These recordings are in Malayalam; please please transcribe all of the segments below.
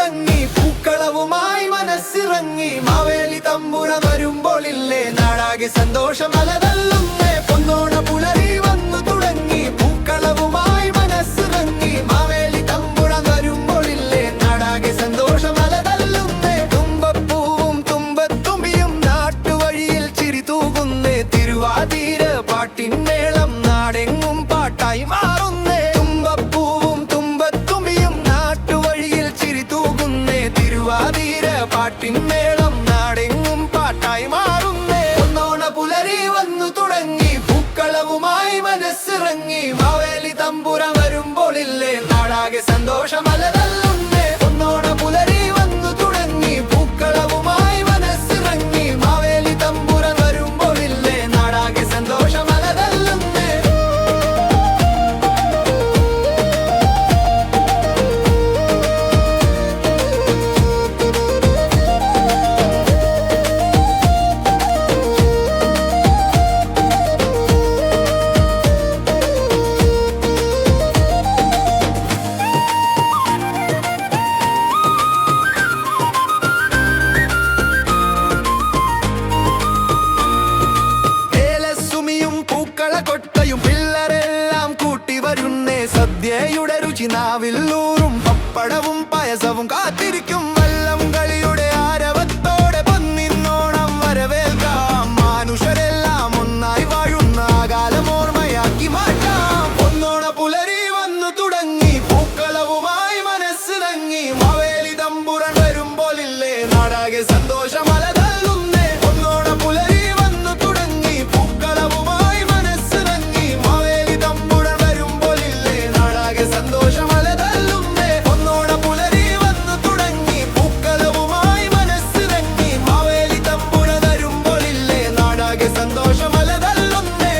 തുടങ്ങി പൂക്കളവുമായി മനസ്സിറങ്ങി മാവേലി തമ്പുരാൻ വരുമ്പോളില്ലേ നാടാകെ സന്തോഷം അലതല്ലുന്നേ പൊന്നോണ പുലരി വന്നു തുടങ്ങി പൂക്കളവുമായി മനസ്സിറങ്ങി മാവേലി തമ്പുരാൻ വരുമ്പോളില്ലേ നാടാകെ സന്തോഷം അലതല്ലുന്നേ തുമ്പപ്പൂവും തുമ്പത്തുമ്പിയും നാട്ടുവഴിയിൽ ചിരി തൂകുന്നേ തിരുവാതിര പാട്ടിൻ മേളം നാടെങ്ങും പാട്ടായി മാറുന്നേ തുമ്പപ്പൂവും തുമ്പത്തുമ്പിയും നാട്ടുവഴിയിൽ ചിരി തൂകുന്നേ തിരുവാതിര പാട്ടിൻ മേളം നാടെങ്ങും പാട്ടായി മാറുന്നേ പൊന്നോണ പുലരി വന്നു തുടങ്ങി പൂക്കളവുമായി മനസ്സിറങ്ങി മാവേലി തമ്പുരാൻ വരുമ്പോളില്ലേ നാടാകെ സന്തോഷം അലതല്ലുന്നേ പൊന്നോണ പുലരി വന്നു തുടങ്ങി പൂക്കളവുമായി മനസ്സിറങ്ങി മാവേലി തമ്പുരാൻ വരുമ്പോളില്ലേ നാടാകെ സന്തോഷം അലതല്ലുന്നേ കൊട്ടയും പിള്ളരെല്ലാം കൂട്ടി വരുന്നേ സദ്യയുടെ രുചി നാവില്ലൂറും പപ്പടവും പായസവും കാത്തിരിക്കും വള്ളം കളിയുടെ ആരവത്തോടെ പൊന്നിന്നോണം വരവേൽക്കാം മനുഷ്യരെല്ലാം ഒന്നായി വാഴുന്ന കാലം ഓർമ്മയാക്കി മാറ്റാം പൊന്നോണ പുലരി വന്നു തുടങ്ങി പൂക്കളവുമായി മനസ്സിറങ്ങി മാവേലി തമ്പുരാൻ വരുമ്പോളില്ലേ നാടാകെ സന്തോഷം അലതല്ലുന്നേ പൊന്നോണ പുലരി വന്നു തുടങ്ങി പൂക്കളവുമായി സന്തോഷം അലതല്ലുന്നേ പൊന്നോണ പുലരി വന്നു തുടങ്ങി പൂക്കളവുമായി മനസ്സിറങ്ങി മാവേലി തമ്പുരാൻ വരുമ്പോളില്ലേ നാടാകെ സന്തോഷം അലതല്ലുന്നേ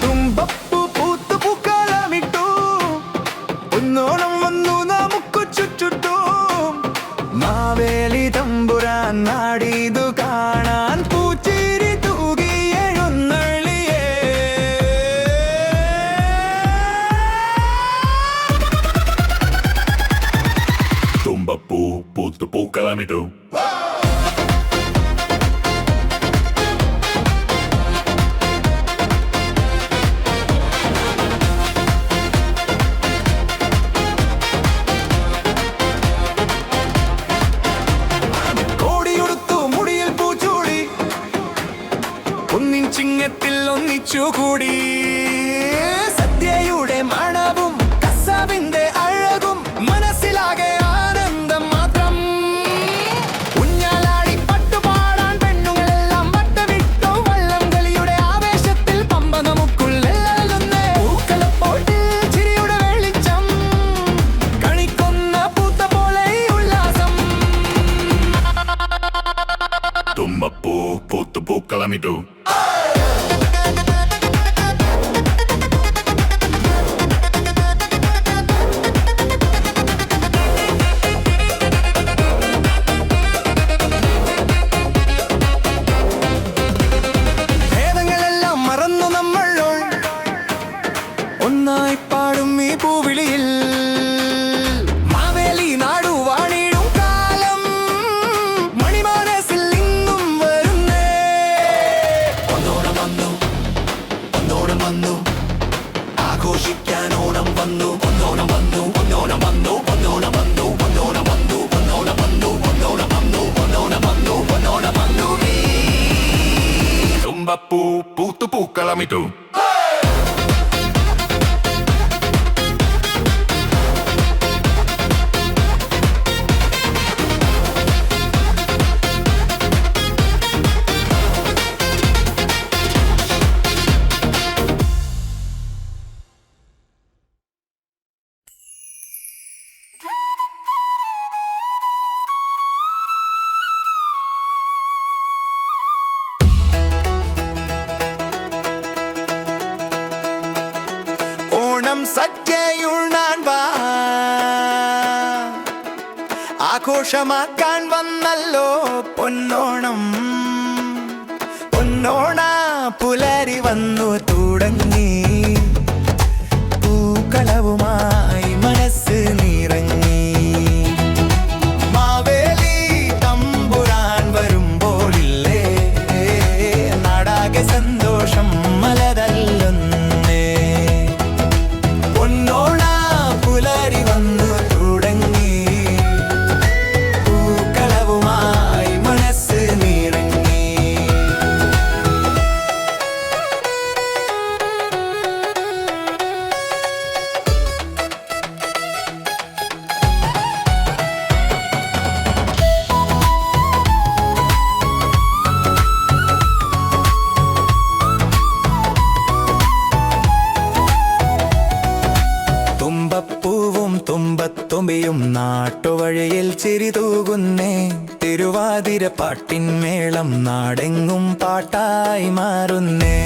തുമ്പപ്പൂ പൂത്തു പൂക്കളമിട്ടു പൊന്നോണം വന്നു നമുക്ക് ചുറ്റും മാവേലി തമ്പുരാൻ നാടിതു കാണാൻ പൂച്ചിരി തൂകി എഴുന്നള്ളിയേ തുമ്പപ്പൂ പൂത്തു പൂക്കളമിട്ടു ചിങ്ങത്തിൽ ഒന്നിച്ചുകൂടി സദ്യയുടെ മണവും കസവിന്റെ അഴകും മനസ്സിലാകെ ആനന്ദം മാത്രം ഊഞ്ഞാലാടി പട്ടുപാടാൻ പെണ്ണുങ്ങളെല്ലാം വട്ടവിട്ടു വള്ളം കളിയുടെ ആവേശത്തിൽ പമ്പ നമുക്കുള്ളിലുന്നേ പൂക്കളപ്പോട്ടിൽ ചിരിയുടെ വെളിച്ചം കണിക്കൊന്ന പൂത്ത പോലെ ഉല്ലാസം തുമ്പപ്പൂ പൂത്തു പൂക്കളമിട്ടു ഒന്നായി പാടും ഈ പൂവിളിയിൽ മാവേലി നാടു വാണിടും കാലം മണിമാനസിൽ ഇന്നും വരുന്നേ ഒന്നോണം വന്നു ആഘോഷിക്കാൻ ഓണം വന്നു ഒന്നോണം വന്നു ഒന്നോണം വന്നു ഒന്നോണം വന്നു ഒന്നോണം വന്നു ഒന്നോണം വന്നു ഒന്നോണം വന്നു ഒന്നോണം വന്നു ഒന്നോണം വന്നു തുമ്പപ്പൂ പൂത്തു പൂക്കളമിട്ടു സദ്യയുണ്ണാൻ വാ, ആഘോഷമാക്കാൻ വന്നല്ലോ പൊന്നോണം. പൊന്നോണ പുലരി വന്നു തുടങ്ങി, പൂക്കളവുമായി മനസ്സ് നിറങ്ങി. മാവേലി തമ്പുരാൻ വരുമ്പോഴില്ലേ, നാടാകെ സന്തോഷം മലതല്ലുന്നേ. പൊന്നോണ പുലരി വന്നു തുടങ്ങി, പൂക്കളവുമായി മനസ്സ് നിറങ്ങി. തുമ്പപ്പൂവും തുമ്പത്തുമ്പിയും നാട്ടുവഴിയിൽ ചിരിതൂകുന്നേ. തിരുവാതിര പാട്ടിൻമേളം നാടെങ്ങും പാട്ടായി മാറുന്നേ.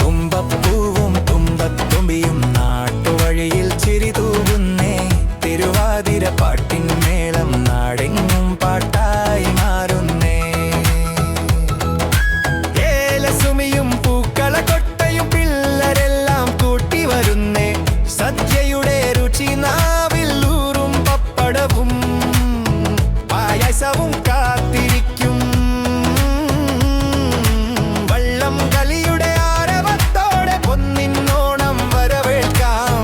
തുമ്പപ്പൂവും തുമ്പത്തുമ്പിയും നാട്ടുവഴിയിൽ ചിരിതൂകുന്നേ. തിരുവാതിര പാട്ടിൻമേളം നാടെങ്ങും പാട്ടായി മാറുന്നേ. ഏലസുമിയും പൂക്കളക്കൊട്ടയും പിള്ളരെല്ലാം കൂട്ടി വരുന്നേ. സദ്യയുടെ രുചി നാവിൽ ഊറും പപ്പടവും പായസവും കാത്തിരിക്കും. വള്ളം കളിയുടെ ആരവത്തോടെ പൊന്നിന്നോണം വരവേൽക്കാം.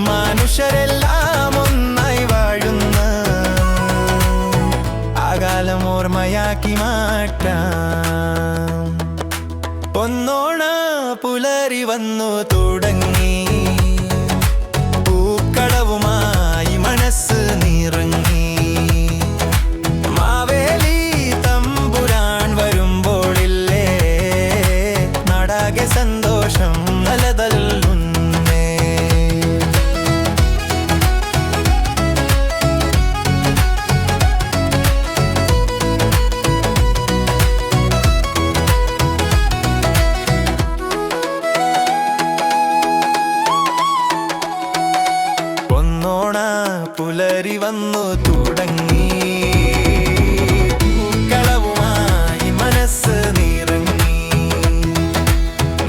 മനുഷ്യരെല്ലാം ഒന്നായി വാഴുന്ന ആകാലം ഓർമ്മയാക്കി മാറ്റാം. പൊന്നോണ പുലരി വന്നു തുടങ്ങി, പൂക്കളവുമായി മനസ്സ് നിറങ്ങി. മാവേലി തമ്പുരാൻ വരുമ്പോഴില്ലേ, നാടാകെ സന്തോഷം നലതല്ലുന്നേ. പൊന്നോണ പുലരി വന്നു തുടങ്ങി, പൂക്കളവുമായി മനസ്സ് നിറങ്ങി.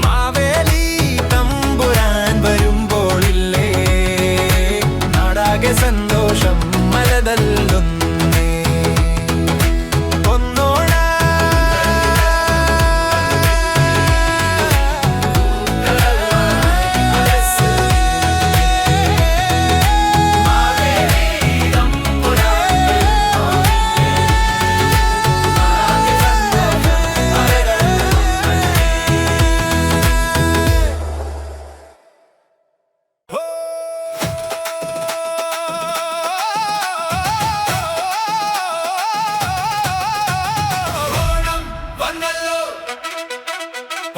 മാവേലി തമ്പുരാൻ വരുമ്പോഴില്ലേ, നാടാകെ സന്തോഷം മലതല്ലുന്നേ. പൊന്നോണ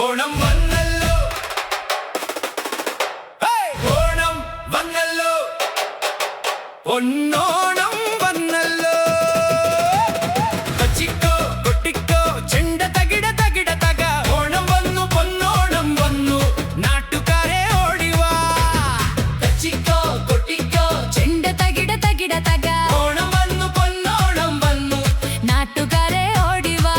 ഓണം വന്നല്ലോ, ഓണം വന്നല്ലോ, പൊന്നോണം വന്നല്ലോ. കൊച്ചിക്കോ കൊട്ടിക്കോ ചെണ്ട തകിട തകിട തക. ഓണം വന്നു പൊന്നോണം വന്നു, നാട്ടുകാരെ ഓടിവാ. കൊച്ചിക്കോ കൊട്ടിക്കോ ചെണ്ട തകിട തകിട തക. ഓണം വന്നു പൊന്നോണം വന്നു, നാട്ടുകാരെ ഓടിവാ.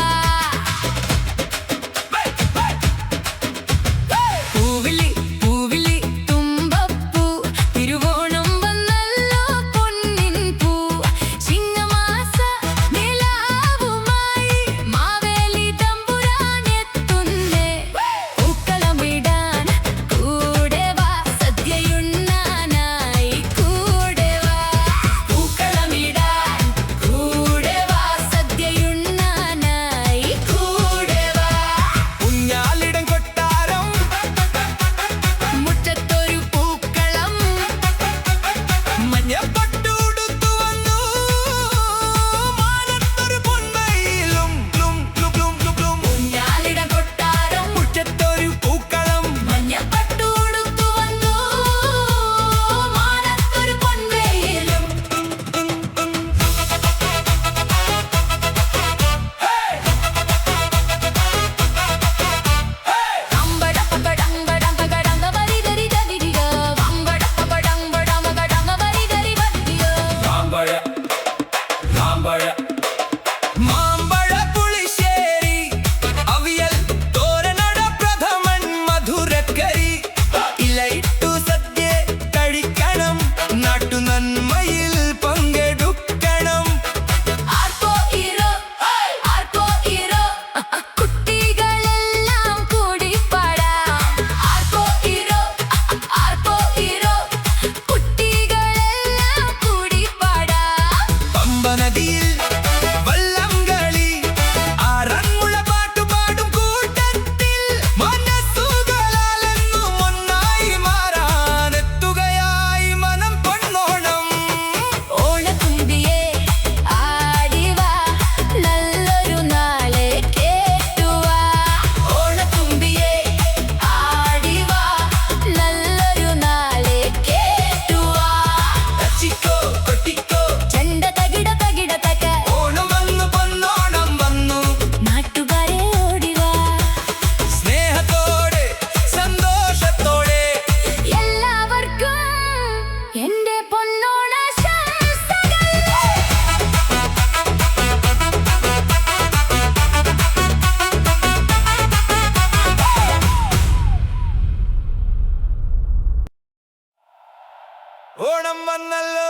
വന്നല്ലോ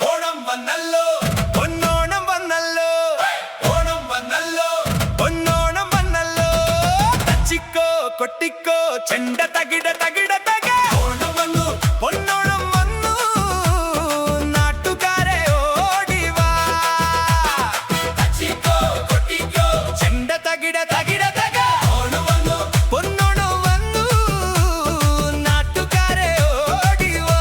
ഓണം വന്നല്ലോ പൊന്നോണം വന്നല്ലോ ഓണം വന്നല്ലോ പൊന്നോണം വന്നല്ലോ തച്ചിക്കോ കൊട്ടിക്കോ ചെണ്ട തകിട തകിട തക ഓണം വന്നു പൊന്നോണം വന്നു നാട്ടുകാരെ ഓടിവാ തച്ചിക്കോ കൊട്ടിക്കോ ചെണ്ട തകിട തകിട തക ഓണം വന്നു പൊന്നോണം വന്നു നാട്ടുകാരെ ഓടിവാ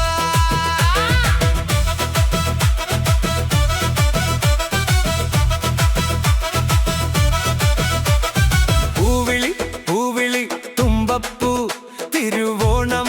പൂവിളി പൂവിളി തുമ്പപ്പൂ തിരുവോണം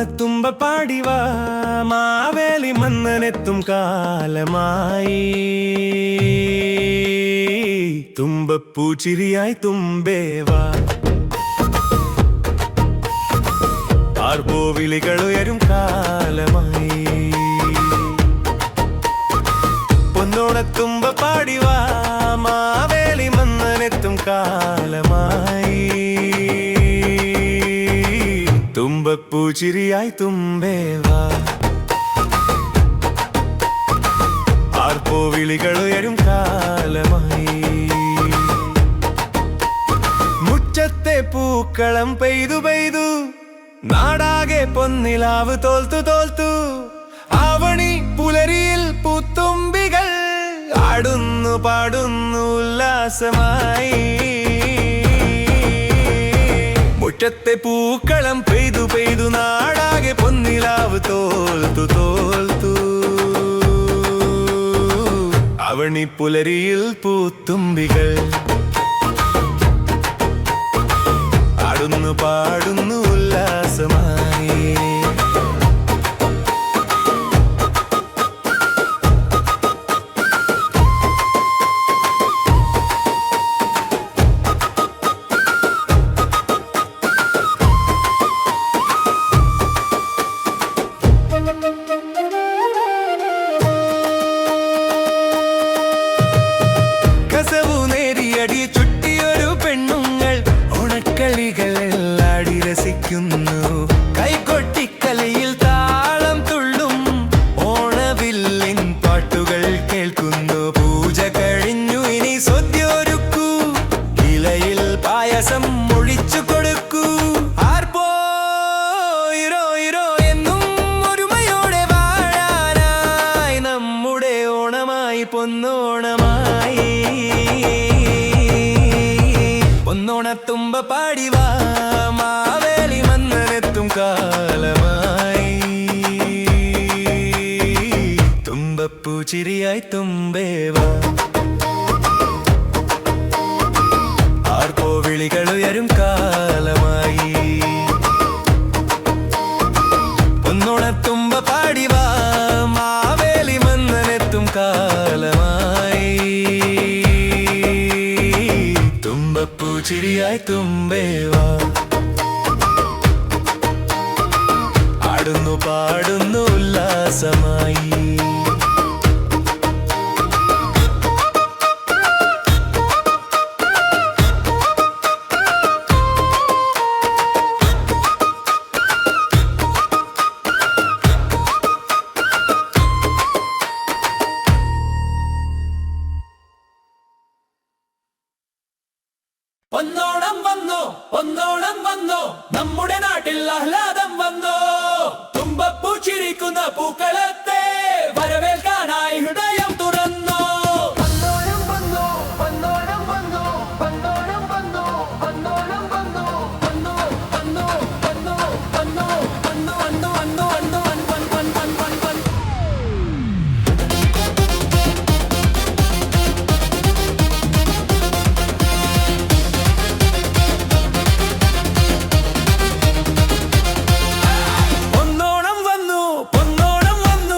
പൊന്നോണത്തുമ്പ പാടിവാ മാവേലി മന്നനെത്തും കാലമായി തുമ്പപ്പൂച്ചിരിയായി തുമ്പേവാ ആർപ്പോവിളികൾ ഉയരും കാലമായി പൊന്നോണത്തുമ്പ പാടിവാ മാവേലി മന്നനെത്തും കാലമായി തുമ്പപ്പൂച്ചിരിയായി തുമ്പേവാ ആർപ്പോവിളികൾ ഉയരും കാലമായി മുറ്റത്തെ പൂക്കളം പെയ്തു പെയ്തു നാടാകെ പൊന്നിലാവ് തോൽത്തു തോൽത്തു ആവണി പുലരിയിൽ പൂത്തുമ്പികൾ ആടുന്നു പാടുന്നു ഉല്ലാസമായി മുറ്റത്തെ പൂക്കളം പെയ്തു പെയ്തു നാടാകെ പൊന്നിലാവ് തോൽത്തു തോൽത്തു ആവണി പുലരിയിൽ പൂത്തുമ്പികൾ ആടുന്നു പാടുന്നു ഉല്ലാസമായി കസവു നേരിയടി ചുറ്റിയൊരു പെണ്ണുങ്ങൾ ഓണക്കളികളെല്ലാടി രസിക്കുന്നു കൈകൊട്ടിക്കലയിൽ താളം തുള്ളും ഓണവില്ലിൻ പാട്ടുകൾ കേൾക്കുന്നു പൂജ കഴിഞ്ഞു ഇനി സദ്യൊരുക്കൂ ഇലയിൽ പായസം ഒഴിച്ചു കൊടുക്കൂ ആർപ്പോ ഇരോ ഇരോ എന്നും ഒരുമയോടെ വാഴാനായി നമ്മുടെ ഓണമായി പൊന്നോണമായി പൊന്നോണത്തുമ്പ പാടിവാ മാവേലി മന്നനെത്തും കാലമായി തുമ്പപ്പൂച്ചിരിയായി തുമ്പേവാ ആർപ്പോവിളികൾ ഉയരും കാലമായി പൊന്നോണത്തുമ്പ പാടിവാ മാവേലി മന്നനെത്തും കാലമായി തുമ്പപ്പൂച്ചിരിയായി തുമ്പേവാ ആടുന്നു പാടുന്നു ഉല്ലാസമായി ഒന്നോണം വന്നോ നമ്മുടെ നാട്ടിൽ ആഹ്ലാദം വന്നോ തുമ്പപ്പൂ ചിരിക്കുന്ന പൂക്കളത്തെ വരവേൽക്കാനായി ഹൃദയം തുറന്നോ വന്നോണം വന്നോ വന്നോണം വന്നോ വന്നോണം വന്നോ വന്നോണം വന്നോ വന്നോ വന്നോ വന്നോ വന്നോ വന്നോ വന്നോ വന്നോ വന്നോ പൊന്നോണം വന്നു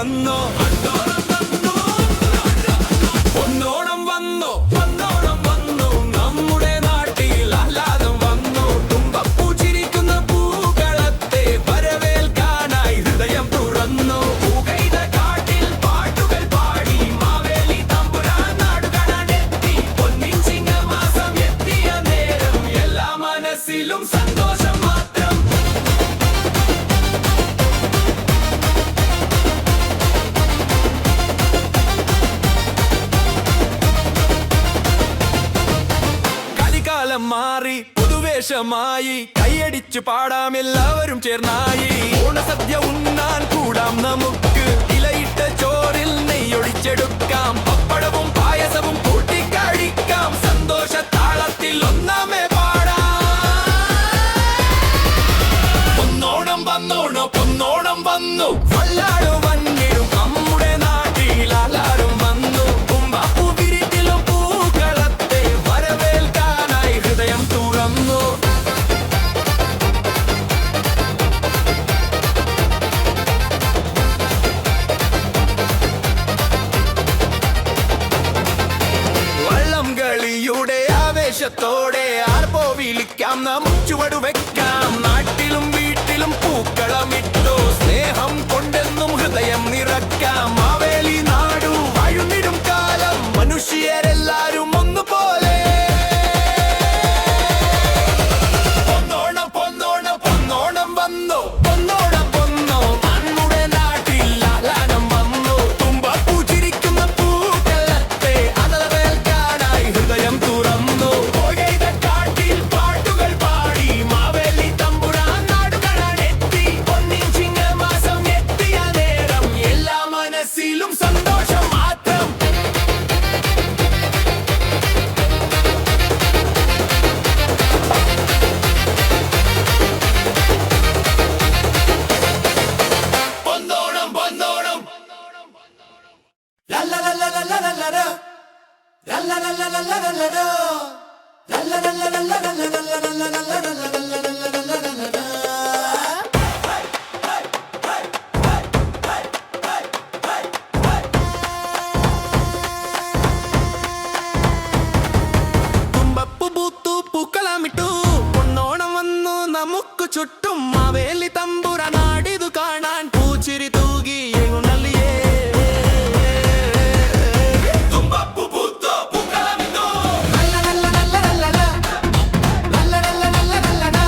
തുറന്നോ പൊന്നോണം വന്നോ പൊന്നോണം വന്നു നമ്മുടെ നാട്ടിൽ ആഹ്ലാദം വന്നു തുമ്പപ്പൂ ചിരിക്കുന്ന പൂക്കളത്തെ വരവേൽക്കാനായി ഹൃദയം തുറന്നു പൂകൈത കാട്ടിൽ പാട്ടുകൾ പാടി മാവേലി തമ്പുരാൻ നാടു കാണാനെത്തി പൊന്നിൻ ചിങ്ങമാസം എത്തിയ നേരം എല്ലാ മനസ്സിലും സന്തോഷം മാത്രം കാലം മാറി പുതുവേഷമായി കൈയടിച്ചു പാടാം എല്ലാവരും ചേർന്നായി ഓണസദ്യ ഉണ്ണാൻ കൂടാം നമുക്ക് ഇലയിട്ട ചോറിൽ നെയ്യൊഴിച്ചെടുക്കാം പപ്പടവും പായസവും കൂട്ടിക്കഴിക്കാം സന്തോഷ താളത്തിൽ ഒന്നാമേ പാടാം പൊന്നോണം വന്നോണോ പൊന്നോണം വന്നു വല്ലാടു വന്നിടും നമ്മുടെ നാട്ടിൽ ആലാരും വന്നു തുമ്പപ്പൂ വിരിത്തിലും പൂക്കളത്തെ വരവേൽക്കാനായി ഹൃദയം തുറന്നു വള്ളം കളിയുടെ ആവേശത്തോടെ ആർപ്പോ വിളിക്കാം നമുക്ക് ചുവടു വെക്കാം നാട്ടിലും വീട്ടിലും പൂക്കളമിട്ടോ സ്നേഹം കൊണ്ടെന്നും ഹൃദയം നിറക്കാം മാവേലി നാടു വാഴുന്നിടും കാലം മനുഷ്യരെല്ലാരും ഒന്നുപോലെ പൊന്നോണം പൊന്നോണം പൊന്നോണം വന്നു പൊന്നോണം പൊന്നോ നമ്മുടെ നാട്ടിൽ ആഹ്ലാദം വന്നു തുമ്പപ്പൂ ചിരിക്കുന്ന പൂക്കളത്തെ അതവേൽക്കാനായി ഹൃദയം തുറന്നു പോകൈത കാട്ടിൽ പാട്ടുകൾ പാടി മാവേലി തമ്പുരാൻ നാടു കാണാനെത്തി പൊന്നിൻ ചിങ്ങമാസം എത്തിയ നേരം എല്ലാ മനസ്സിലും സന്തോഷം മാത്രം പൊന്നോണം പൊന്നോണം ലല്ലലല്ലലല്ലലല്ലല ലല്ലലല്ലലല്ലലല്ലല തുമ്പപ്പൂ പൂത്തു പൂക്കളമിട്ടു പൊന്നോണം വന്നു നമുക്ക് ചുറ്റും മാവേലി തമ്പുര നാടിതു കാണാൻ പൂച്ചിരി തൂകി എങ്ങുന്നള്ളിയേ തുമ്പപ്പൂ പൂത്തു പൂക്കളമിട്ടു ലല്ലലല്ലലല്ലല ലല്ലലല്ലലല്ലല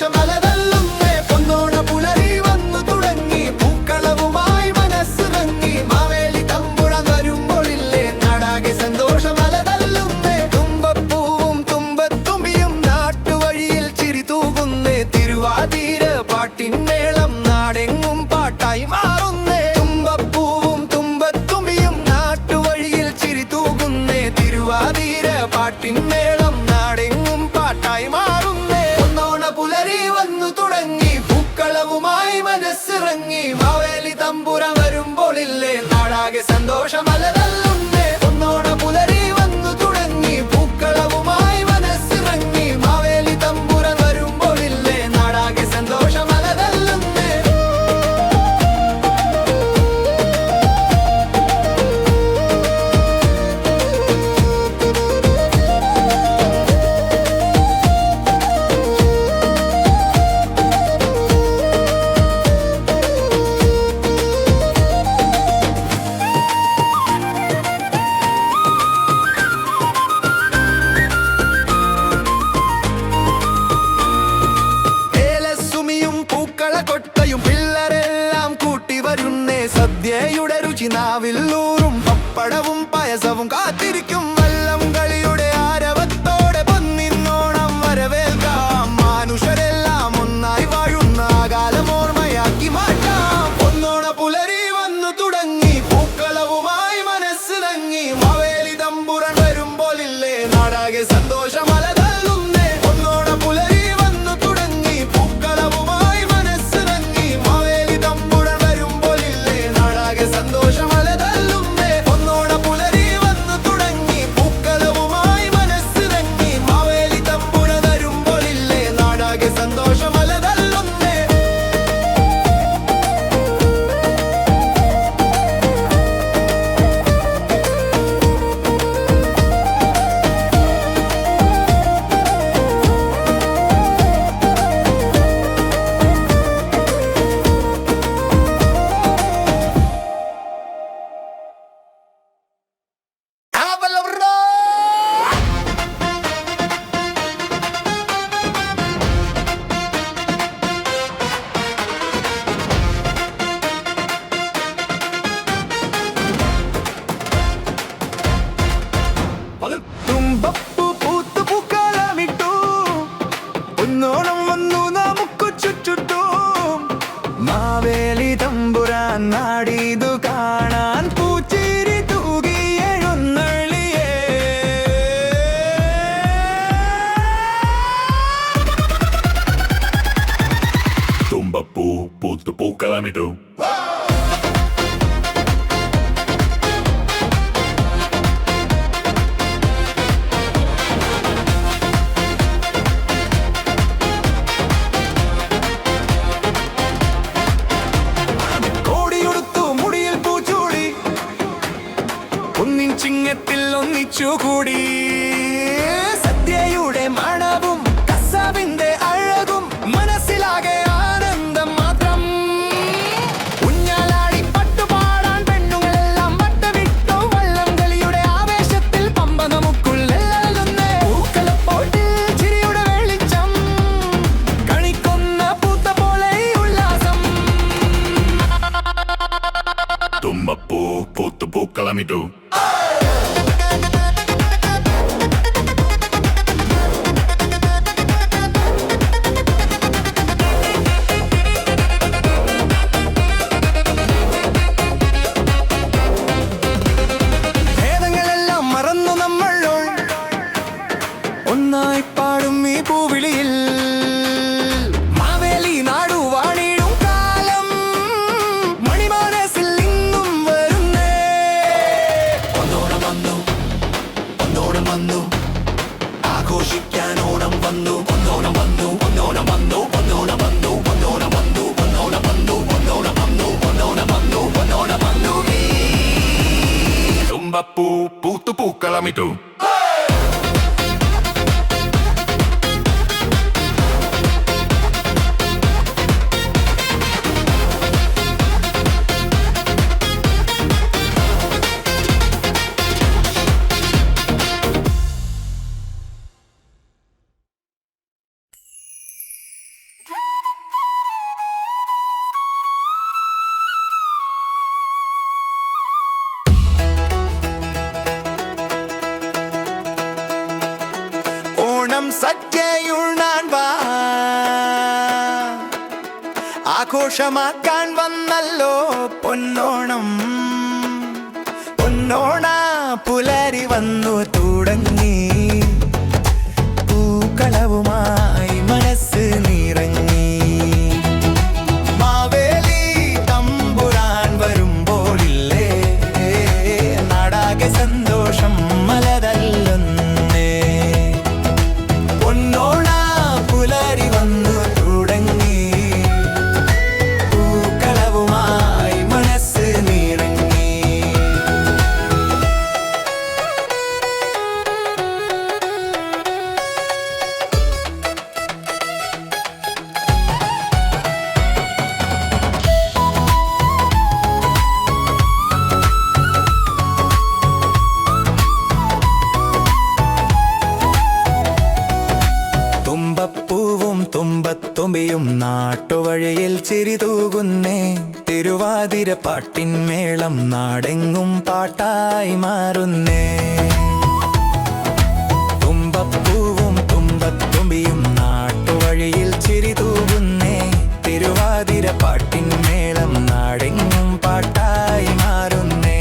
സന്തോഷമലതല്ലുന്നേ പൊന്നോണ പുലരി വന്നു തുടങ്ങി പൂക്കളവുമായി മനസ്സിറങ്ങി മാവേലി തമ്പുരാൻ വരുമ്പോഴില്ലേ നാടാകെ സന്തോഷമലതല്ലുന്നേ തുമ്പപ്പൂവും തുമ്പത്തുമ്പിയും നാട്ടുവഴിയിൽ ചിരി തൂകുന്നേ തിരുവാതിര പാട്ടിൻ മേളം നാടെങ്ങും പാട്ടായി മാറുന്നേ തുമ്പപ്പൂവും തുമ്പത്തുമ്പിയും നാട്ടുവഴിയിൽ ചിരി തൂകുന്നേ തിരുവാതിര പാട്ടിൻ മേളം നാടെങ്ങും പാട്ടായി മാറുന്നേ പൊന്നോണ പുലരി വന്നു തുടങ്ങി പൂക്കളവുമായി മനസ്സിറങ്ങി മാവേലി തമ്പുരാൻ വരുമ്പോഴില്ലേ നാടാകെ സന്തോഷമലതല്ലുന്നേ പൊന്നോണ പുലരി വന്നു തുടങ്ങി പൂക്കളവുമായി മനസ്സിറങ്ങി മാവേലി തമ്പുരാൻ വരുമ്പോഴില്ലേ നാടാകെ സന്തോഷമലതല്ലുന്നേ ഏലസുമിയും പൂക്കള കൊട്ടയും പിള്ളരെല്ലാം കൂട്ടി വരുന്നേ സദ്യയുടെ രുചി നാവില്ലൂറും പപ്പടവും പായസവും കാത്തിരിക്കും വള്ളം കളിയുടെ ആരവത്തോടെ പൊന്നിന്നോണം വരവേൽക്കാം മനുഷ്യരെല്ലാം ഒന്നായി വാഴുന്ന കാലം ഓർമ്മയാക്കി മാറ്റാം പൊന്നോണ പുലരി വന്നു തുടങ്ങി പൂക്കളവുമായി മനസ്സിറങ്ങി മാവേലി തമ്പുരാൻ വരുമ്പോഴില്ലേ നാടാകെ സന്തോഷമലതല്ലുന്നേ പൊന്നോണ പുലരി വന്നു തുടങ്ങി പൂക്കളവുമായി മനസ്സിറങ്ങി മാവേലി തമ്പുരാൻ വരുമ്പോഴില്ലേ നാടാകെ സന്തോഷമലതല്ലുന്നേ പൊന്നോണ പുലരി വന്നു തുടങ്ങി പൂക്കളവുമായി മനസ്സിറങ്ങി മാവേലി തമ്പുരാൻ വരുമ്പോഴില്ലേ നാടാകെ സന്തോഷമലതല്ലുന്നേ തുമ്പപ്പൂ പൂത്തു പൂക്കളമിട്ടു പൊന്നോണം വന്നു നമുക്ക് ചുറ്റും മാവേലി തമ്പുരാൻ നാടിതു കാണാൻ പൂച്ചിരി തൂകി എഴുന്നള്ളിയേ തുമ്പപ്പൂ പൂത്തു പൂക്കളമിട്ടു കോടിയുടുത്തു മുടിയിൽ പൂച്ചൂടി ഒന്നിൻ ചിങ്ങത്തിൽ ഒന്നിച്ചുകൂടി സദ്യയുടെ മണവും കസവിന്റെ അഴകും മനസ്സിലാകെ ആനന്ദം മാത്രം ഊഞ്ഞാലാടി പട്ടുപാടാൻ പെണ്ണുങ്ങളെല്ലാം വട്ടവിട്ടു വള്ളം കളിയുടെ ആവേശത്തിൽ പമ്പ നമുക്കുള്ളിലുന്നേ പൂക്കളപ്പോട്ടിൽ ചിരിയുടെ വെളിച്ചം കണിക്കൊന്ന പൂത്ത പോലെ ഈ ഉല്ലാസം തുമ്പപ്പൂ പൂത്തു പൂക്കളമിട്ടു ഭേദങ്ങളെല്ലാം മറന്നു നമ്മൾ ഒന്നായി പാടും ഈ പൂവിളിയിൽ മാവേലി നാടു വാണിടും കാലം മണിമാനസിൽ ഇന്നും വരുന്നേ പൊന്നോണം വന്നു പൊന്നോണം വന്നു ആഘോഷിക്കാൻ ഓണം വന്നു പൊന്നോണം വന്നു പൊന്നോണം വന്നു പൊന്നോണം വന്നു പൊന്നോണം വന്നു പൊന്നോണം വന്നു പൊന്നോണം വന്നു പൊന്നോണം വന്നു പൊന്നോണം വന്നു തുമ്പപ്പൂ പൂത്തു പൂക്കളമിട്ടു ആഘോഷമാക്കാൻ വന്നല്ലോ പൊന്നോണം. പൊന്നോണ പുലരി വന്നു തുടങ്ങി, പൂക്കളവുമായി മനസ്സ് നിറങ്ങി. മാവേലി തമ്പുരാൻ വരുമ്പോളില്ലേ, നാടാകെ സന്തോഷം മലതല്ലുന്നേ. പൊന്നോണ പുലരി വന്നു തുടങ്ങി, പൂക്കളവുമായി മനസ്സ് നിറങ്ങി. തുമ്പപ്പൂവും തുമ്പത്തുമ്പിയും നാട്ടുവഴിയിൽ ചിരിതൂകുന്നേ. തിരുവാതിര പാട്ടിൻ മേളം നാടെങ്ങും പാട്ടായി മാറുന്നേ. തുമ്പപ്പൂവും തുമ്പത്തുമ്പിയും നാട്ടുവഴിയിൽ ചിരിതൂകുന്നേ. തിരുവാതിര പാട്ടിൻ മേളം നാടെങ്ങും പാട്ടായി മാറുന്നേ.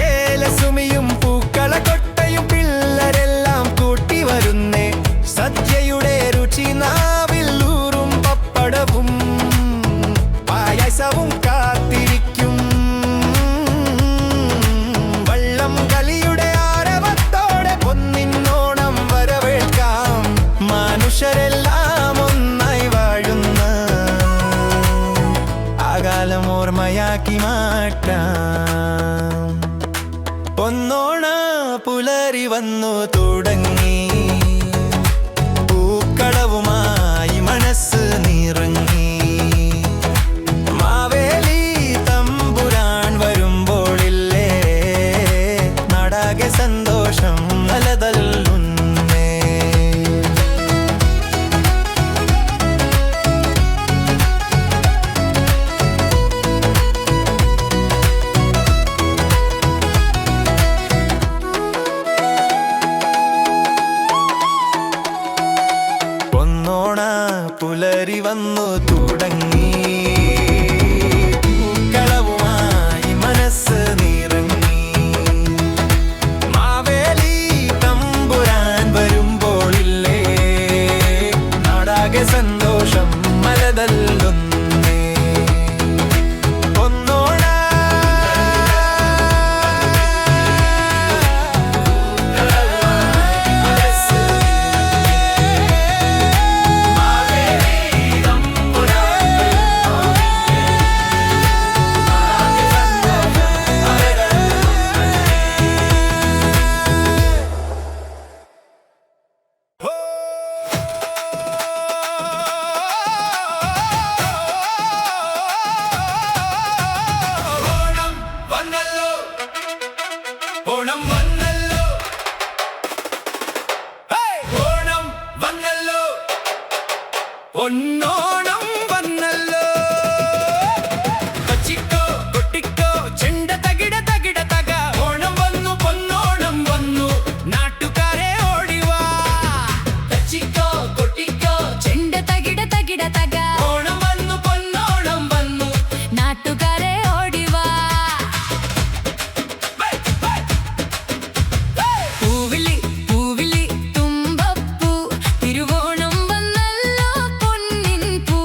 ഏലസുമിയും പൂക്കളക്കൊട്ടയും പിള്ളരെല്ലാം കൂട്ടി വരുന്നേ. സദ്യയുടെ രുചി നാവിലൂറും പപ്പടവും പായസവും കാത്തിരിക്കും. വള്ളം കളിയുടെ ആരവത്തോടെ പൊന്നിന്നോണം വരവേൽക്കാം. മനുഷ്യരെല്ലാം ഒന്നായി വാഴുന്ന ആകാലം ഓർമ്മയാക്കി മാറ്റാം. പൊന്നോണ പുലരി വന്നു തുടങ്ങി, പൂക്കളവുമായി മനസ്സ് നിറങ്ങി. മാവേലി തമ്പുരാൻ വരുമ്പോളില്ലേ, നാടാകെ സന്തോഷം നലതല്ലുന്നേ. പൊന്നോണ പുലരി വന്നു തുടങ്ങി, പൂക്കളവുമായി മനസ്സ് നിറങ്ങി. മാവേലി തമ്പുരാൻ വരുമ്പോളില്ലേ, നാടാകെ സന്തോഷം മലതല്ലുന്നേ. പൊന്നോണ ഓണം വന്നല്ലോ, ഓണം വന്നല്ലോ, പൊന്നോണം വന്നല്ലോ. കൊച്ചിക്കോ കൊട്ടിക്കോ ചെണ്ട തകിട തകിട തക. ഓണം വന്നു പൊന്നോണം വന്നു, നാട്ടുകാരെ ഓടിവാ. കൊച്ചിക്കോ കൊട്ടിക്കോ ചെണ്ട തകിട തകിട തക. ഓണം വന്നു പൊന്നോണം വന്നു, നാട്ടുകാരെ ഓടിവാ. പൂവിളി പൂവിളി തുമ്പപ്പൂ, തിരുവോണം വന്നല്ലോ പൊന്നിൻ പൂ.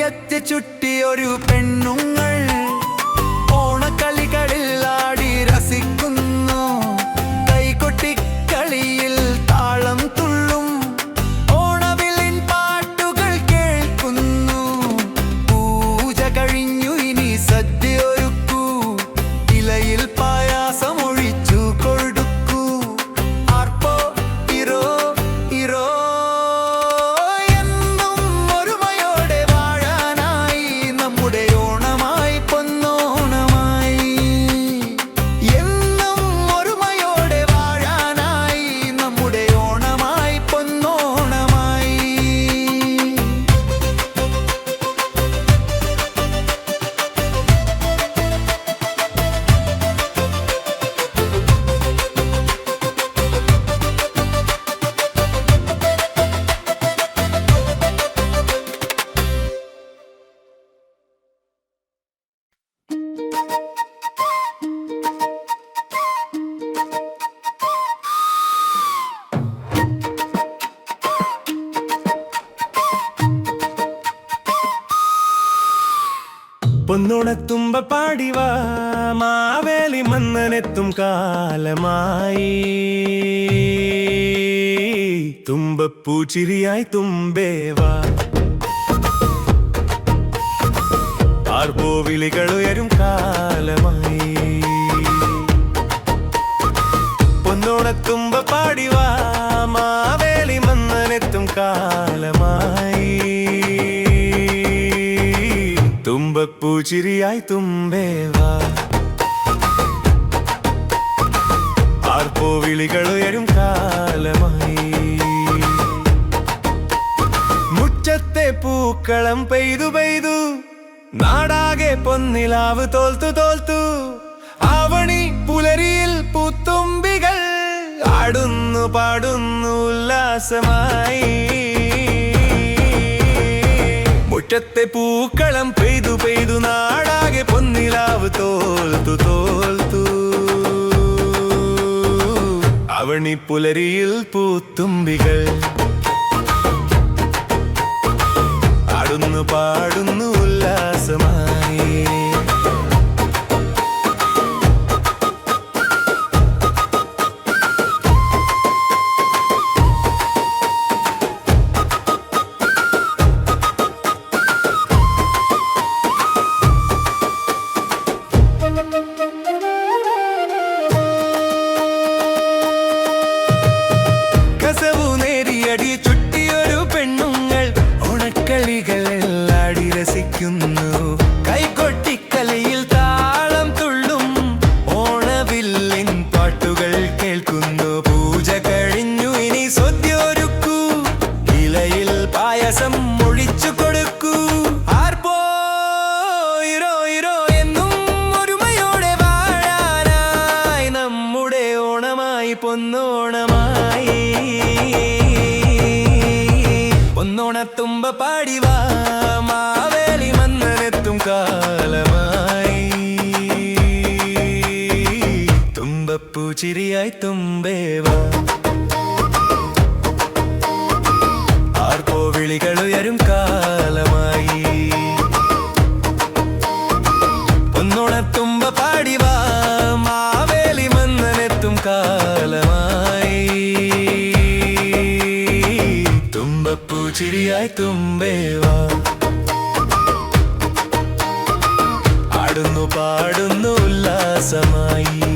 വിളക്ക് ചുറ്റിയൊരു പെണ്ണുങ്ങൾ ഓണക്കളികളിൽ ആടി രസിക്കുന്നു. കൈകൊട്ടിക്കളിയിൽ താളം തുള്ളും ഓണവില്ലിൻ പാട്ടുകൾ കേൾക്കുന്നു. പൂജ കഴിഞ്ഞു ഇനി സദ്യ ഒരുക്കൂ, ഇലയിൽ പായാസം ഒഴിച്ചു കൊടുക്കൂ. ആർപ്പോ ഇരോ ഇരോ എന്നും ഒരുമയോടെ വാഴാനായി നമ്മുടെ ഓണമായി പൊന്നോണമായി. എന്നും ഒരുമയോടെ വാഴാനായി നമ്മുടെ ഓണമായി പൊന്നോണമായി. പൊന്നോണത്തുമ്പ പാടിവാ മാവേലി മന്നനെത്തും കാലമായി. തുമ്പപ്പൂച്ചിരിയായി തുമ്പേവാ ആർപ്പോവിളികൾ ഉയരും കാലമായി. പൊന്നോണത്തുമ്പ പാടിവാ മാവേലി മന്നനെത്തും കാലമായി. തുമ്പപ്പൂച്ചിരിയായി തുമ്പേവാ ആർപ്പോവിളികൾ ഉയരും കാലമായി. മുറ്റത്തെ പൂക്കളം പെയ്തു പെയ്തു നാടാകെ പൊന്നിലാവ് തോൽത്തു തോൽത്തു. ആവണി പുലരിയിൽ പൂത്തുമ്പികൾ ആടുന്നു പാടുന്നു ഉല്ലാസമായി. മുറ്റത്തെ പൂക്കളം പെയ്തു പെയ്തു നാടാകെ പൊന്നിലാവ് തോൽത്തു തോൽത്തു. അവണി പുലരിയിൽ പൂത്തുമ്പികൾ ആടുന്നു പാടുന്നു ഉല്ലാസമായി. കസവു നേരിയടി ചുറ്റിയൊരു പെണ്ണുങ്ങൾ ഓണക്കളികളെല്ലാടി രസിക്കുന്നു. കൈകൊട്ടിക്കളിയിൽ താളം തുള്ളും ഓണവില്ലിൻ പാട്ടുകൾ കേൾക്കുന്നു. പൂജ കഴിഞ്ഞു ഇനി സദ്യ ഒരുക്കൂ, ഇലയിൽ പായസം ഒഴിച്ചു കൊടുക്കൂ. ആർപ്പോ ഇരോ ഇരോ എന്നും ഒരുമയോടെ വാഴാനായി നമ്മുടെ ഓണമായി പൊന്നോണമായി. പൊന്നോണത്തുമ്പ പാടിവാ മാവേലി മന്നനെത്തും കാലമായി. തുമ്പപ്പൂച്ചിരിയായി തുമ്പേവാ ആർപ്പോവിളികൾ ഉയരും കാലമായി. പൊന്നോണത്തുമ്പ പാടിവാ മാവേലി മന്നനെത്തും കാലമായി. തുമ്പപ്പൂച്ചിരിയായി തുമ്പേവാ ആടുന്നു പാടുന്നു ഉല്ലാസമായി.